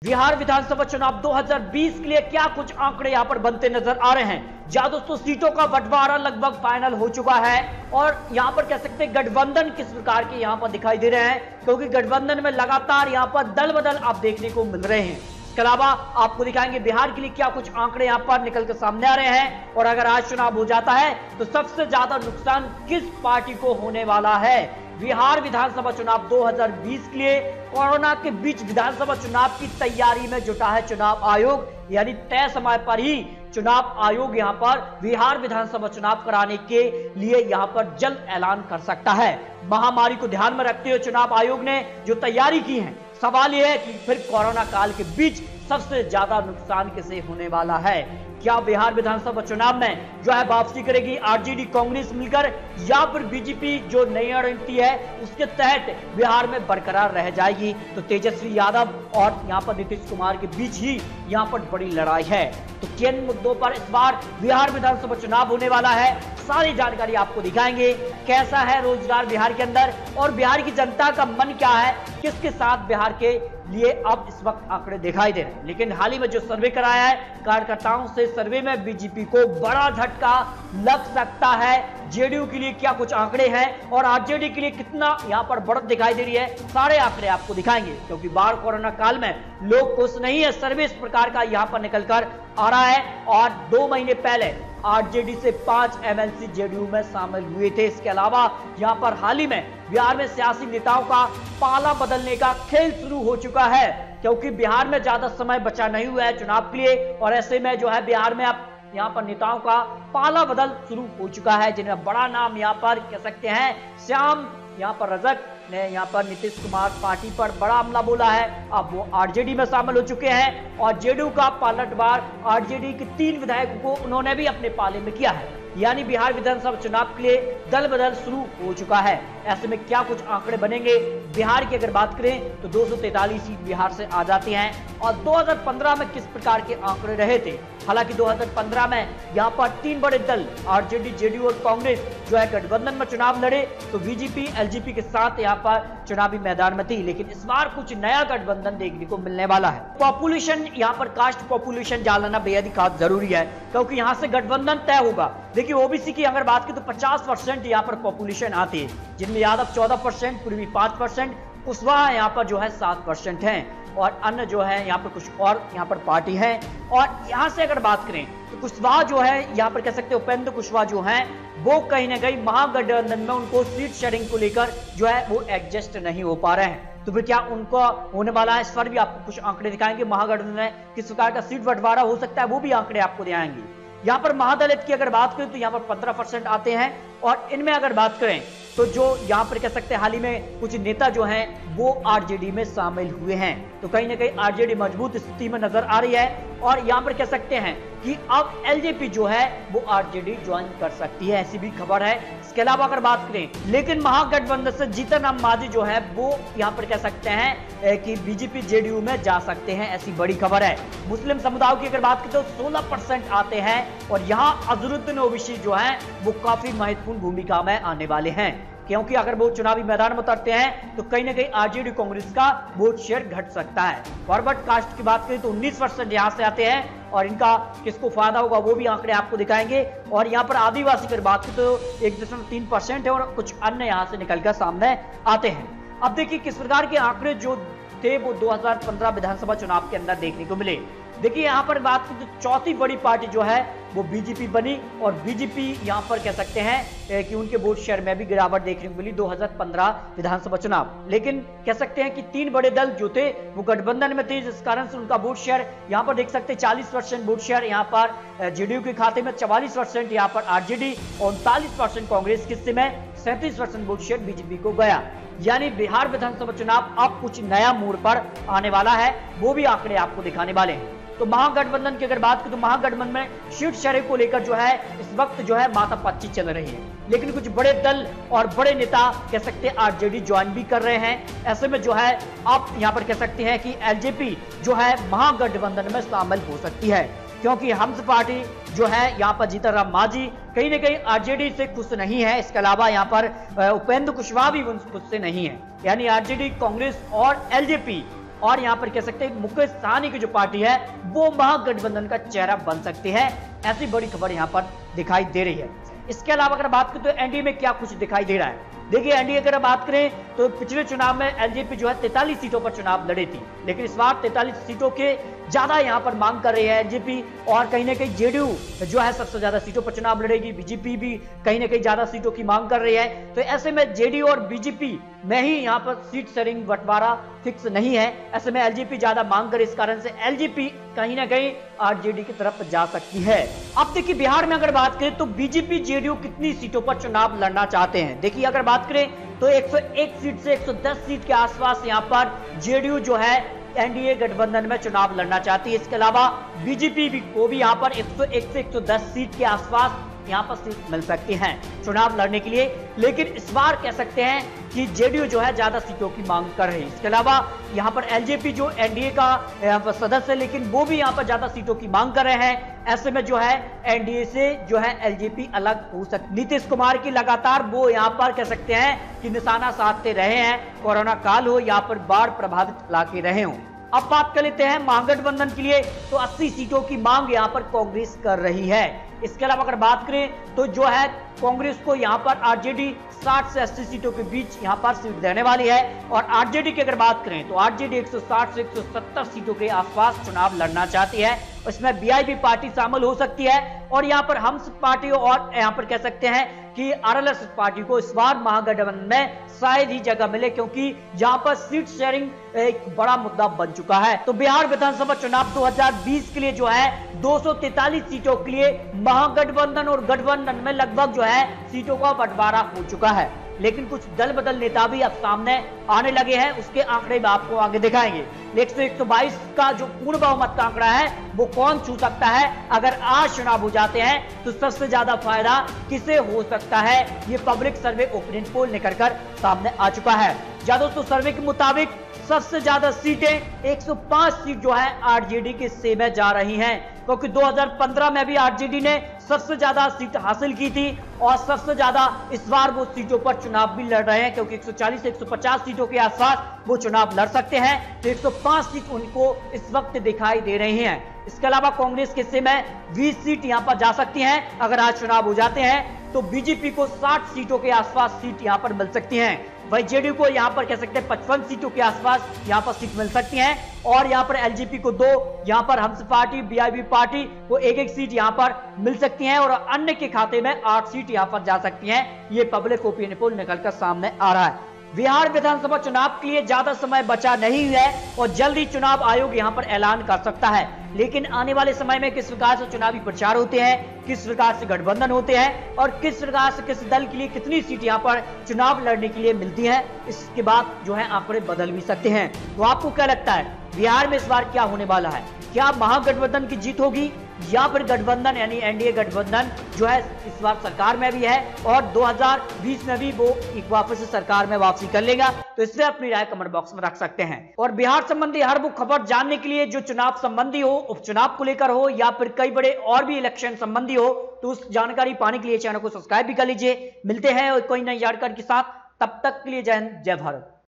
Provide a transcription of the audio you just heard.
बिहार विधानसभा चुनाव 2020 के लिए क्या कुछ आंकड़े यहां पर बनते नजर आ रहे हैं। जहां दोस्तों सीटों का बंटवारा लगभग फाइनल हो चुका है और यहां पर कह सकते हैं गठबंधन किस प्रकार के यहां पर दिखाई दे रहे हैं, क्योंकि गठबंधन में लगातार यहां पर दल बदल आप देखने को मिल रहे हैं। इसके अलावा आपको दिखाएंगे बिहार के लिए क्या कुछ आंकड़े यहां पर निकल कर सामने आ रहे हैं और अगर आज चुनाव हो जाता है तो सबसे ज्यादा नुकसान किस पार्टी को होने वाला है। बिहार विधानसभा चुनाव 2020 के लिए कोरोना के बीच विधानसभा चुनाव की तैयारी में जुटा है चुनाव आयोग, यानी तय समय पर ही चुनाव आयोग यहां पर बिहार विधानसभा चुनाव कराने के लिए यहां पर जल्द ऐलान कर सकता है। महामारी को ध्यान में रखते हुए चुनाव आयोग ने जो तैयारी की है, सवाल यह है कि फिर कोरोना काल के बीच सबसे ज्यादा नुकसान किसे होने वाला है। क्या बिहार विधानसभा चुनाव में जो है वापसी करेगी आरजेडी कांग्रेस मिलकर, या फिर बीजेपी जो नई रणनीति है उसके तहत बिहार में बरकरार रह जाएगी। तो तेजस्वी यादव और यहां पर नीतीश कुमार के बीच ही यहां पर बड़ी लड़ाई है। तो किन मुद्दों पर इस बार बिहार विधानसभा चुनाव होने वाला है, सारी जानकारी आपको दिखाएंगे। कैसा है रोजगार बिहार के अंदर और बिहार की जनता का मन क्या है, किसके साथ बिहार के लिए अब इस वक्त आंकड़े दिखाई दे रहे हैं। लेकिन हाल ही में जो सर्वे कराया है कार्यकर्ताओं से, सर्वे में बीजेपी को बड़ा झटका लग सकता है। जेडीयू के लिए क्या कुछ आंकड़े हैं और आरजेडी के लिए कितना यहां पर बढ़त दिखाई दे रही है, सारे आंकड़े आपको दिखाएंगे। क्योंकि बाढ़ कोरोना काल में लोग खुश नहीं है, सर्वे इस प्रकार का यहां पर निकलकर आ रहा है। और 2 महीने पहले आरजेडी से 5 एमएलसी जेडीयू में शामिल हुए थे। इसके अलावा यहां पर हाल ही में बिहार में सियासी नेताओं का पाला बदलने का खेल शुरू हो चुका है, क्योंकि बिहार में ज्यादा समय बचा नहीं हुआ है चुनाव के लिए। और ऐसे में जो है बिहार में अब यहां पर नेताओं का पाला बदल शुरू हो चुका है, जिनमें बड़ा नाम यहां पर कह सकते हैं श्याम यहां पर रजक ने यहां पर नीतीश कुमार पार्टी पर बड़ा हमला बोला है। अब वो आरजेडी में शामिल हो चुके हैं और जेडीयू का पलटवार आरजेडी के 3 विधायकों को उन्होंने भी अपने पाले में किया है। यानी बिहार विधानसभा चुनाव के लिए दल बदल शुरू हो चुका है। ऐसे में क्या कुछ आंकड़े बनेंगे बिहार की अगर बात करें तो 243 सीट बिहार से आ जाती हैं। और 2015 में किस प्रकार के आंकड़े रहे थे, हालांकि 2015 में यहाँ पर 3 बड़े दल आरजेडी, जेडीयू और कांग्रेस जो है गठबंधन में चुनाव लड़े, तो बीजेपी एलजेपी के साथ यहाँ पर चुनावी मैदान में थी। लेकिन इस बार कुछ नया गठबंधन देखने को मिलने वाला है। पॉपुलेशन यहाँ पर कास्ट पॉपुलेशन जानना बेहद ही खास जरूरी है, क्योंकि यहाँ से गठबंधन तय होगा। देखिए ओबीसी की अगर बात की तो 50% यहाँ पर पॉपुलेशन आती है, जिनमें यादव 14%, पूर्वी 5%, कुशवाहा यहाँ पर जो है 7% है और अन्य जो है यहाँ पर कुछ और यहाँ पर पार्टी है। और यहाँ से अगर बात करें तो कुशवाहा जो है यहाँ पर कह सकते हैं उपेंद्र कुशवाहा जो है वो कहीं ना कहीं महागठबंधन में उनको सीट शेयरिंग को लेकर जो है वो एडजस्ट नहीं हो पा रहे हैं। तो फिर क्या उनको होने वाला है, इस पर भी आपको कुछ आंकड़े दिखाएंगे। महागठबंधन में किस प्रकार का सीट बंटवारा हो सकता है वो भी आंकड़े आपको दिखाएंगे। यहाँ पर महादलित की अगर बात करें तो यहाँ पर 15% आते हैं और इनमें अगर बात करें तो जो यहाँ पर कह सकते हैं हाल ही में कुछ नेता जो हैं वो आरजेडी में शामिल हुए हैं। तो कहीं ना कहीं आरजेडी मजबूत स्थिति में नजर आ रही है और यहाँ पर कह सकते हैं कि अब एलजेपी जो है वो आरजेडी ज्वाइन कर सकती है, ऐसी भी खबर है। इसके अलावा अगर बात करें लेकिन महागठबंधन से जीतन राम मांझी जो है वो यहाँ पर कह सकते हैं कि बीजेपी जेडीयू में जा सकते हैं, ऐसी बड़ी खबर है। मुस्लिम समुदाय की अगर बात करें तो 16% आते हैं और यहाँ अजहरुद्दीन ओवैसी जो है वो काफी महत्वपूर्ण भूमिका में आने वाले हैं, क्योंकि अगर वो चुनावी मैदान में उतरते हैं तो कहीं ना कहीं आरजेडी कांग्रेस का वोट शेयर घट सकता है। फॉरवर्ड कास्ट की बात करें तो 19% यहां से आते हैं और इनका किसको फायदा होगा वो भी आंकड़े आपको दिखाएंगे। और यहां पर आदिवासी की बात करें तो 1.3% है और कुछ अन्य यहां से निकलकर सामने आते हैं। अब देखिए किस प्रकार के आंकड़े जो थे वो 2015 विधानसभा चुनाव के अंदर देखने को मिले। देखिए यहाँ पर बात करें तो चौथी बड़ी पार्टी जो है वो बीजेपी बनी और बीजेपी यहाँ पर कह सकते हैं कि उनके वोट शेयर में भी गिरावट देखने को मिली 2015 विधानसभा चुनाव। लेकिन कह सकते हैं कि 3 बड़े दल जो थे वो गठबंधन में थे, जिस कारण से उनका वोट शेयर यहाँ पर देख सकते हैं 40% वोट शेयर यहाँ पर जेडीयू के खाते में, 44% यहाँ पर आरजेडी और 39% कांग्रेस के हिस्से में, 37% वोट शेयर बीजेपी को गया। यानी बिहार विधानसभा चुनाव अब कुछ नया मोड़ पर आने वाला है, वो भी आंकड़े आपको दिखाने वाले हैं। तो महागठबंधन की अगर बात करें तो महागठबंधन में सीट शेयरिंग को लेकर जो है इस वक्त जो है माथापच्ची चल रही है, लेकिन कुछ बड़े दल और बड़े नेता कह सकते हैं आरजेडी ज्वाइन भी कर रहे हैं। ऐसे में जो है आप यहाँ पर कह सकते हैं कि एलजेपी जो है महागठबंधन में शामिल हो सकती है, क्योंकि हम्स पार्टी जो है यहाँ पर जीतन राम मांझी कहीं ना कहीं आरजेडी से खुश नहीं है। इसके अलावा यहाँ पर उपेंद्र कुशवाहा भी खुश से नहीं है। यानी आरजेडी, कांग्रेस और एलजेपी और यहाँ पर कह सकते हैं मुकेश सहनी की जो पार्टी है वो महागठबंधन का चेहरा बन सकती है। ऐसी बड़ी खबर यहाँ पर दिखाई दे रही है। इसके अलावा अगर बात करें तो एनडीए में क्या कुछ दिखाई दे रहा है। देखिए एनडीए अगर बात करें तो पिछले चुनाव में एलजेपी जो है 43 सीटों पर चुनाव लड़ी थी, लेकिन इस बार 43 सीटों के ज्यादा यहां पर मांग कर रही है एलजेपी, और कहीं ना कहीं जेडीयू जो है सबसे ज्यादा सीटों पर चुनाव लड़ेगी। बीजेपी भी कहीं ना कहीं ज्यादा सीटों की मांग कर रही है। तो ऐसे में जेडीयू और बीजेपी में ही यहां पर सीट शेयरिंग बंटवारा फिक्स नहीं है। ऐसे में एलजेपी ज्यादा मांग करे, इस कारण से एलजेपी कहीं ना कहीं आरजेडी की तरफ जा सकती है। अब देखिए बिहार में अगर बात करें तो बीजेपी जेडीयू कितनी सीटों पर चुनाव लड़ना चाहते हैं। देखिए अगर बात करें तो 101 सीट से 110 सीट के आसपास यहां पर जेडीयू जो है एनडीए गठबंधन में चुनाव लड़ना चाहती है। इसके अलावा बीजेपी को भी यहां पर 101 से 110 सीट के आसपास यहां पर सीट मिल सकती हैं चुनाव लड़ने के लिए, लेकिन इस बार कह सकते हैं कि जेडीयू जो है ज्यादा सीटों की मांग कर रही है। इसके अलावा यहां पर एलजेपी जो एनडीए का यहां पर सदस्य है, लेकिन वो भी यहां पर ज्यादा सीटों की मांग कर रहे हैं। ऐसे में जो है एनडीए से जो है एलजेपी अलग हो सकती। नीतीश कुमार की लगातार वो यहां पर कह सकते हैं कि निशाना साधते रहे हैं, कोरोना काल हो, यहां पर बाढ़ प्रभावित इलाके रहे हों। अब बात कर लेते हैं महागठबंधन के लिए, तो 80 सीटों की मांग यहां पर कांग्रेस कर रही है। इसके अलावा अगर बात करें तो जो है कांग्रेस को यहां पर आरजेडी 60 से 80 सीटों के बीच यहां पर सीट देने वाली है, और आरजेडी की अगर बात करें तो आरजेडी 160 से 170 सीटों के आसपास चुनाव लड़ना चाहती है। इसमें बीआईबी पार्टी शामिल हो सकती है, और यहां पर हम पार्टी और यहां पर कह सकते हैं कि आरएलएस पार्टी को इस बार महागठबंधन में शायद ही जगह मिले, क्योंकि यहां पर सीट शेयरिंग एक बड़ा मुद्दा बन चुका है। तो बिहार विधानसभा चुनाव 2020 के लिए जो है 243 सीटों के लिए महागठबंधन और गठबंधन में लगभग जो है सीटों का बंटवारा हो चुका है, लेकिन कुछ दल बदल नेता भी अब सामने आने लगे हैं। उसके आंकड़े में आपको आगे दिखाएंगे। 122 का जो पूर्ण बहुमत का आंकड़ा है वो कौन छू सकता है। अगर आज चुनाव हो जाते हैं तो सबसे ज्यादा फायदा किसे हो सकता है, ये पब्लिक सर्वे ओपिनियन पोल निकल कर सामने आ चुका है। दोस्तों सर्वे के मुताबिक सबसे ज्यादा सीटें 105 सीट जो है आरजेडी के हिस्से में जा रही हैं, क्योंकि 2015 में भी आरजेडी ने सबसे ज्यादा सीट हासिल की थी, और सबसे ज्यादा इस बार वो सीटों पर चुनाव भी लड़ रहे हैं, क्योंकि 140 से 150 सीटों के आसपास वो चुनाव लड़ सकते हैं। तो 105 सीट उनको इस वक्त दिखाई दे रही हैं। इसके अलावा कांग्रेस के हिस्से में 20 सीट यहां पर जा सकती हैं। अगर आज चुनाव हो जाते हैं तो बीजेपी को 60 सीटों के आसपास सीट यहां पर मिल सकती हैं। वही जेडीयू को यहां पर कह सकते हैं 55 सीटों के आसपास यहां पर सीट मिल सकती हैं, और यहां पर एलजेपी को 2, यहां पर हम पार्टी बीआईबी पार्टी को 1-1 सीट यहां पर मिल सकती हैं, और अन्य के खाते में 8 सीट यहां पर जा सकती हैं। ये पब्लिक ओपिनियन पोल निकलकर सामने आ रहा है। बिहार विधानसभा चुनाव के लिए ज्यादा समय बचा नहीं है, और जल्द ही चुनाव आयोग यहां पर ऐलान कर सकता है। लेकिन आने वाले समय में किस प्रकार से चुनावी प्रचार होते हैं, किस प्रकार से गठबंधन होते हैं, और किस प्रकार से किस दल के लिए कितनी सीट यहां पर चुनाव लड़ने के लिए मिलती है, इसके बाद जो है आंकड़े बदल भी सकते हैं। तो आपको क्या लगता है बिहार में इस बार क्या होने वाला है? क्या महागठबंधन की जीत होगी, या फिर गठबंधन यानी एनडीए गठबंधन जो है इस बार सरकार में भी है, और 2020 में भी वो एक वापस से सरकार में वापसी कर लेगा? तो इससे अपनी राय कमेंट बॉक्स में रख सकते हैं। और बिहार संबंधी हर वो खबर जानने के लिए जो चुनाव संबंधी हो, उपचुनाव को लेकर हो, या फिर कई बड़े और भी इलेक्शन संबंधी हो, तो उस जानकारी पाने के लिए चैनल को सब्सक्राइब भी कर लीजिए। मिलते हैं कोई नई जानकारी के साथ, तब तक के लिए जय हिंद, जय भारत।